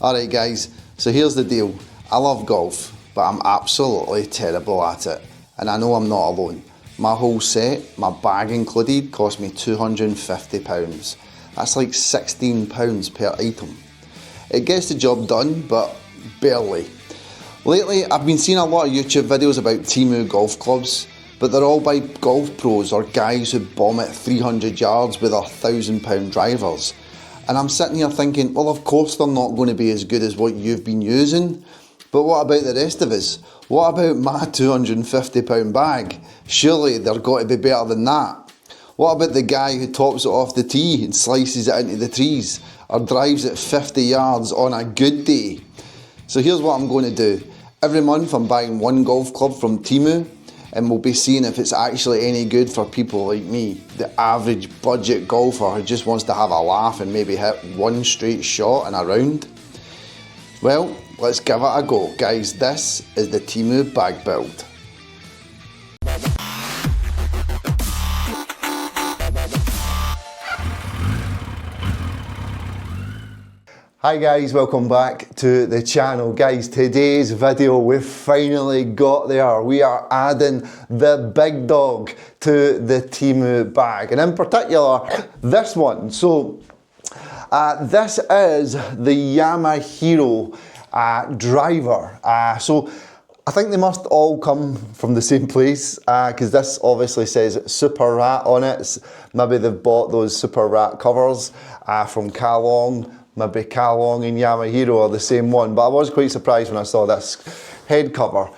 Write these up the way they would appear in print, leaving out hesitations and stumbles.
Alright guys, so here's the deal. I love golf, but I'm absolutely terrible at it. And I know I'm not alone. My whole set, my bag included, cost me £250. That's like £16 per item. It gets the job done, but barely. Lately, I've been seeing a lot of YouTube videos about Temu golf clubs, but they're all by golf pros or guys who bomb at 300 yards with their £1,000 drivers. And I'm sitting here thinking, well, of course they're not going to be as good as what you've been using. But what about the rest of us? What about my £250 bag? Surely they're got to be better than that. What about the guy who tops it off the tee and slices it into the trees, or drives it 50 yards on a good day? So here's what I'm going to do. Every month I'm buying one golf club from Temu, and we'll be seeing if it's actually any good for people like me, the average budget golfer who just wants to have a laugh and maybe hit one straight shot in a round. Well, let's give it a go. Guys, this is the Temu bag build. Hi guys, welcome back to the channel. Guys, today's video, we've finally got there. We are adding the big dog to the Temu bag, and in particular, this one. So, this is the Yamahero driver. So, I think they must all come from the same place, because this obviously says Super Rat on it. Maybe they've bought those Super Rat covers from Calong. Maybe Calong and Yamahero are the same one, but I was quite surprised when I saw this head cover.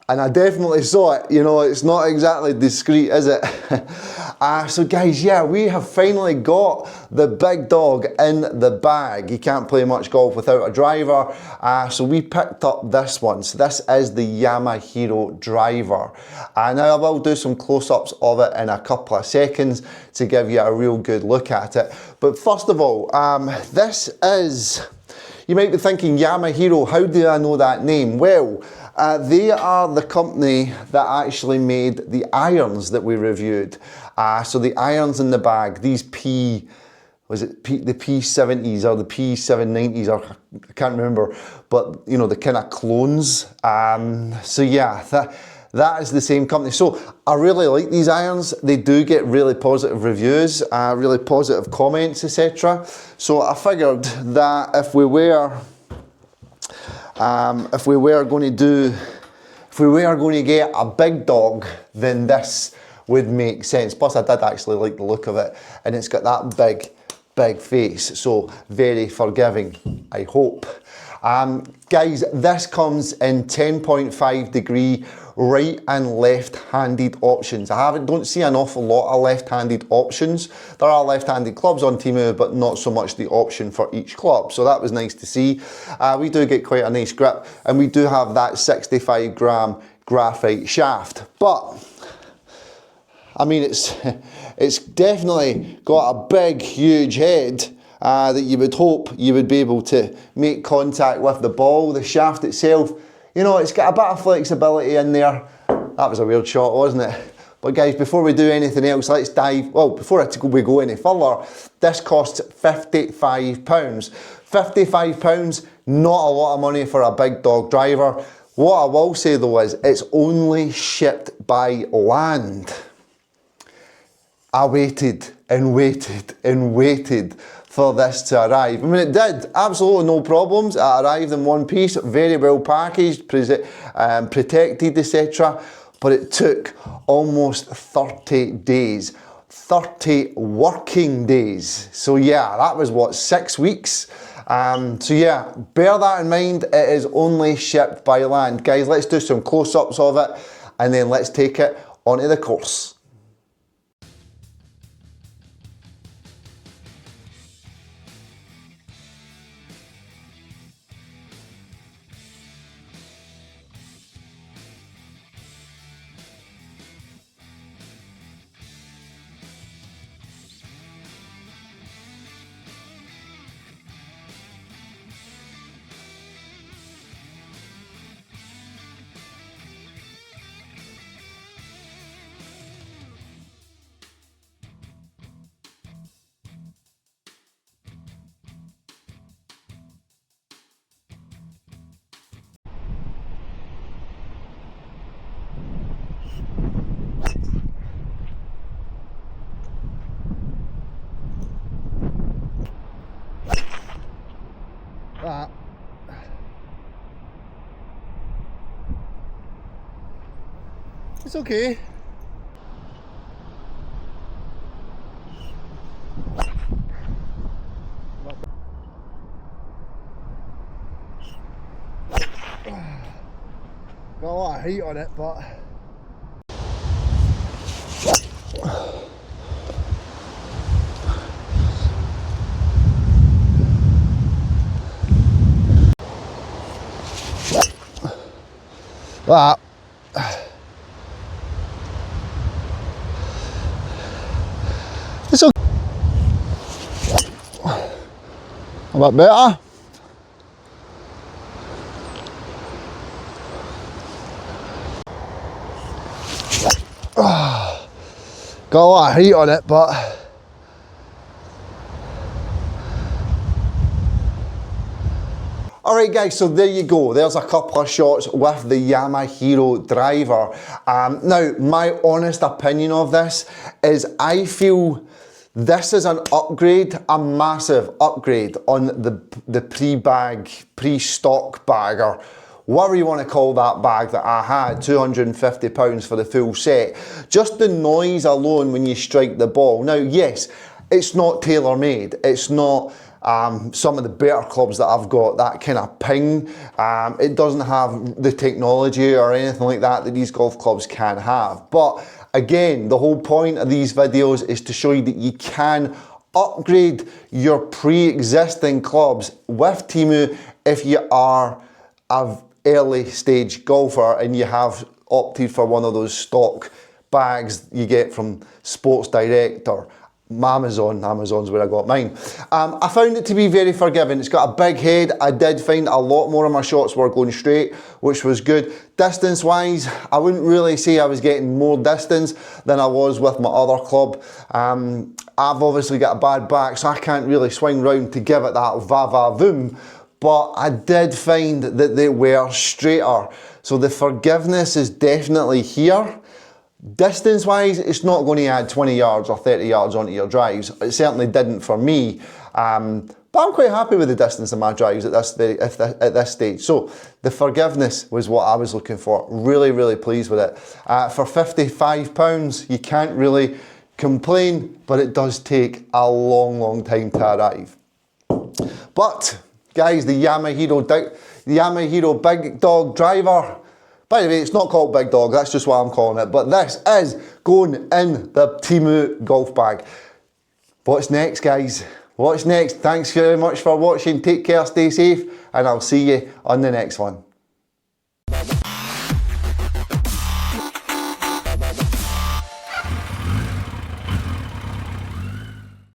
And I definitely saw it, you know, it's not exactly discreet, is it? So guys, yeah, we have finally got the big dog in the bag. You can't play much golf without a driver, so we picked up this one. So this is the Yamahero driver. Now I will do some close-ups of it in a couple of seconds to give you a real good look at it. But first of all, this is, you might be thinking, Yamahero, how do I know that name? Well, they are the company that actually made the irons that we reviewed. So the irons in the bag, these the P70s or the P790s, or I can't remember, but you know, the kind of clones. So yeah, that is the same company. So I really like these irons. They do get really positive reviews, really positive comments, etc. So I figured that if we were going to get a big dog, then this would make sense. Plus I did actually like the look of it, and it's got that big face, so very forgiving, I hope. Guys, this comes in 10.5 degree right and left-handed options. Don't see an awful lot of left-handed options. There are left-handed clubs on Temu, but not so much the option for each club. So that was nice to see. We do get quite a nice grip, and we do have that 65 gram graphite shaft. But I mean, it's definitely got a big, huge head that you would hope you would be able to make contact with the ball. The shaft itself, you know, it's got a bit of flexibility in there. That was a weird shot, wasn't it? But guys, before we do anything else, let's dive, well, before we go any further, this costs £55. £55, not a lot of money for a big dog driver. What I will say though is, it's only shipped by land. I waited and waited and waited for this to arrive. I mean, it did, absolutely no problems. It arrived in one piece, very well packaged, protected, etc. But it took almost 30 days, 30 working days. So yeah, that was what, 6 weeks? So yeah, bear that in mind, it is only shipped by land. Guys, let's do some close-ups of it, and then let's take it onto the course. That. It's okay. Got a lot of heat on it, but that. It's okay. A bit better. Got a lot of heat on it, but alright guys, so there you go. There's a couple of shots with the Yamahero driver. Now, my honest opinion of this is I feel this is an upgrade, a massive upgrade on the pre-bag, pre-stock bag, or whatever you want to call that bag that I had, £250 for the full set. Just the noise alone when you strike the ball. Now, yes, it's not tailor-made. It's not some of the better clubs that I've got, that kind of ping. It doesn't have the technology or anything like that that these golf clubs can have. But again, the whole point of these videos is to show you that you can upgrade your pre-existing clubs with Temu if you are an early stage golfer and you have opted for one of those stock bags you get from Sports Direct or Amazon's where I got mine. I found it to be very forgiving. It's got a big head. I did find a lot more of my shots were going straight, which was good. Distance wise, I wouldn't really say I was getting more distance than I was with my other club. I've obviously got a bad back, so I can't really swing round to give it that va-va-voom, but I did find that they were straighter. So the forgiveness is definitely here. Distance wise, it's not going to add 20 yards or 30 yards onto your drives. It certainly didn't for me. But I'm quite happy with the distance of my drives at this stage. So the forgiveness was what I was looking for. Really, really pleased with it. For £55, you can't really complain, but it does take a long, long time to arrive. But guys, the Yamahero Big Dog driver. By the way, it's not called Big Dog, that's just what I'm calling it, but this is going in the Temu golf bag. What's next, guys? What's next? Thanks very much for watching, take care, stay safe, and I'll see you on the next one.